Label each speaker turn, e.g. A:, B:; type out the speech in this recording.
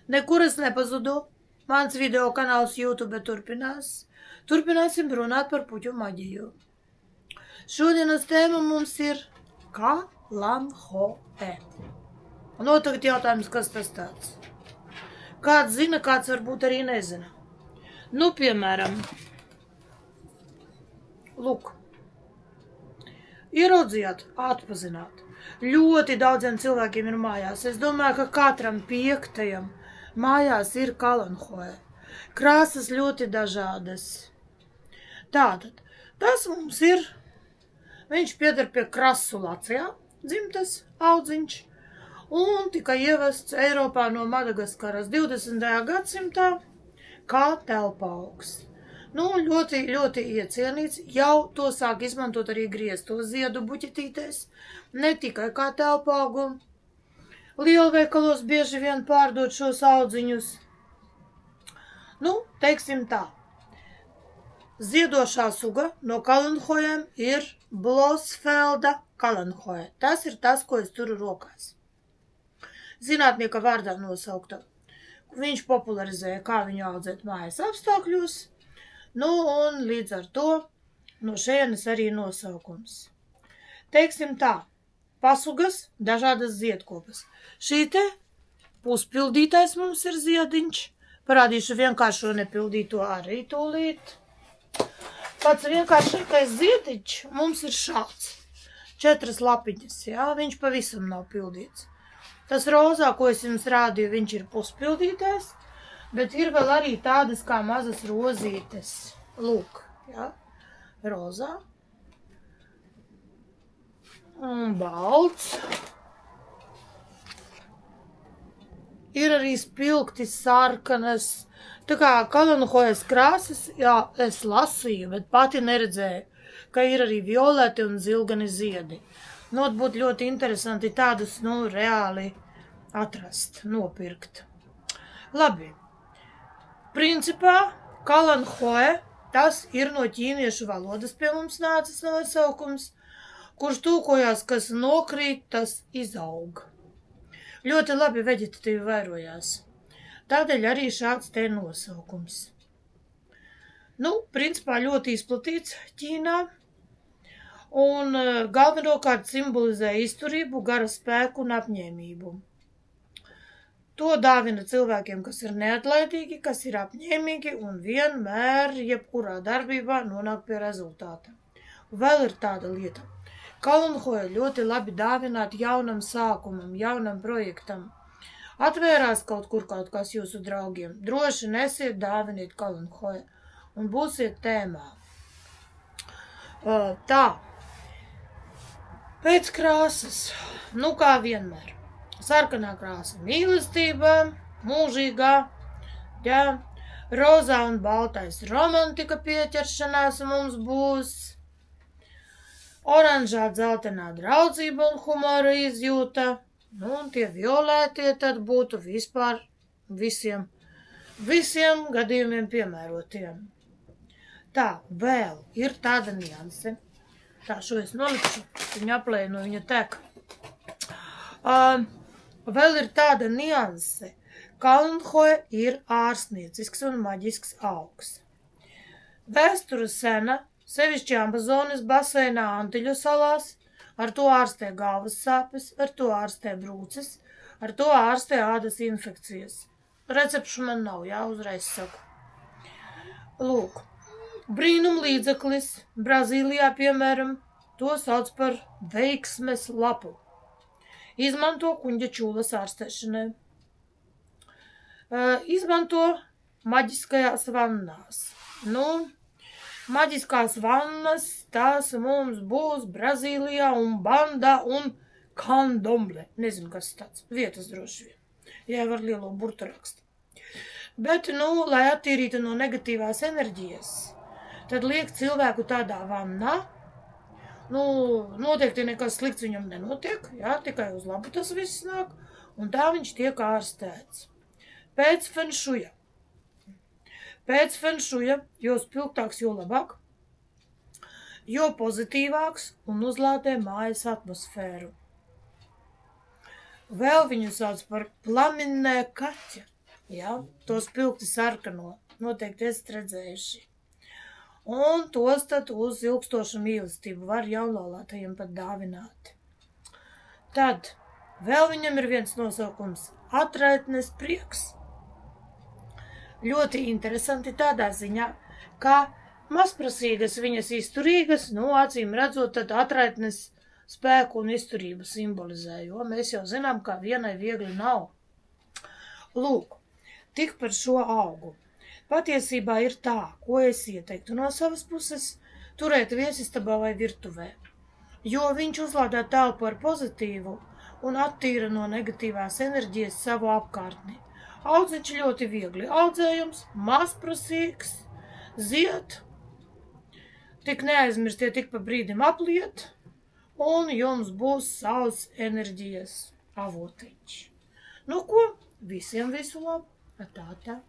A: Nekur es nepazudu. Mans video kanāls YouTube turpinās. Turpināsim runāt par puķu maģiju. Šodienas tēma mums ir Kalanhoe. Tagad jautājums, kas tas tāds? Kāds zina, kāds varbūt arī nezina. Piemēram, lūk, ieraudzījāt, atpazināt. Ļoti daudziem cilvēkiem ir mājās. Es domāju, ka katram 5. mājās ir Kalanhoe. Krāsas ļoti dažādas. Tātad, tas mums ir, viņš pieder pie Krasulācijā, dzimtas audziņš, un tika ievests Eiropā no Madagaskaras 20. gadsimtā kā telpaugs. Ļoti, ļoti iecienīts, jau to sāk izmantot arī griezto ziedu buķetītēs, ne tikai kā telpaugu. Lielveikalos bieži vien pārdod šos audziņus. Teiksim tā. Ziedošā suga no Kalanhoēm ir Blosfelda Kalanhoe. Tas ir tas, ko es turu rokās. Zinātnieka vārdā nosaukta. Viņš popularizēja, kā viņu audzēt mājas apstākļos, un līdz ar to no šejienes arī nosaukums. Teiksim tā, pasugas, dažādas ziedkopas. Šī te puspildītais mums ir ziediņš. Parādīšu vienkāršo nepildīto arī tūlīt. Pats vienkāršākais ziediņš mums ir šāds. 4 lapiņas, jā, viņš pavisam nav pildīts. Tas rozā, ko es jums rādīju, viņš ir puspildītais, bet ir vēl arī tādas kā mazas rozītes. Lūk, jā, rozā. Un balts. Ir arī spilgti sarkanas. Tā kā Kalanhoes krāsas, jā, es lasīju, bet pati neredzēju, ka ir arī violeti un zilgani ziedi. Būtu ļoti interesanti tādus, reāli atrast, nopirkt. Labi. Principā, Kalanhoe, tas ir no ķīniešu valodas pie mums nācis nosaukums, kurš tūkojās, kas nokrīt, tas izaug. Ļoti labi veģetatīvi vairojās. Tādēļ arī šāds te nosaukums. Principā ļoti izplatīts Ķīnā. Un galvenokārt simbolizē izturību, gara spēku un apņēmību. To dāvina cilvēkiem, kas ir neatlaidīgi, kas ir apņēmīgi un vienmēr, jebkurā darbībā nonāk pie rezultāta. Vēl ir tāda lieta. Kalanhoe ļoti labi dāvināt jaunam sākumam, jaunam projektam. Atvērās kaut kas jūsu draugiem. Droši nesiet, dāviniet Kalanhoe un būsiet tēmā. Tā. Pēc krāsas, kā vienmēr. Sarkanā krāsa mīlestība, mūžīgā, jā. Rozā un baltais romantika pieķeršanās mums būs. Oranžā dzeltenā draudzība un humora izjūta. Un tie violētie tad būtu vispār visiem gadījumiem piemērotiem. Tā, vēl ir tāda nianse. Tā, šo es nolikšu, viņa aplēju, viņa tek. Vēl ir tāda nianse. Kalanhoe ir ārstniecisks un maģisks augs. Vēsture sena, sevišķi Amazonas baseinā Antiļu salās, ar to ārstē galvas sāpes, ar to ārstē brūces, ar to ārstē ādas infekcijas. Recepšu man nav, jā, uzreiz saku. Lūk. Brīnum līdzeklis, Brazīlijā, piemēram, to sauc par veiksmes lapu. Izmanto kuņģa čūlas ārstēšanai. Izmanto maģiskajās vannās. Maģiskās vannas, tās mums būs Brazīlijā un Bandā un Kandomble. Nezinu, kas tāds. Vietas droši vien. Jā, var lielo burtu rakstu. Bet, lai attīrītu no negatīvās enerģijas, tad liek cilvēku tādā vannā. Noteikti nekas slikts viņam nenotiek, jā, tikai uz labu tas viss nāk, un tā viņš tiek ārstēts. Pēc fenšuja. Jo spilgtāks, jo labāk, jo pozitīvāks un uzlādē mājas atmosfēru. Vēl viņu sauc par plaminē kaķa. Ja? To spilgti sarkano. Noteikti esat redzējuši. Un tos tad uz ilgstošu mīlestību var jaunlaulātajiem pat dāvināt. Tad vēl viņam ir viens nosaukums – atraitnes prieks. Ļoti interesanti tādā ziņā, ka mazprasīgas viņas izturīgas, acīm redzot, tad atraitnes spēku un izturību simbolizē, jo mēs jau zinām, ka vienai viegli nav. Lūk, tik par šo augu. Patiesībā ir tā, ko es ieteiktu no savas puses, turēt viesistabā vai virtuvē, jo viņš uzlādā telpu ar pozitīvu un attīra no negatīvās enerģijas savu apkārtni. Audziņš ļoti viegli audzējams, mazprasīgs, zied, tik neaizmirstiet tik pa brīdim apliet, un jums būs savs enerģijas avotiņš. Nu ko, visiem visu labu, tā.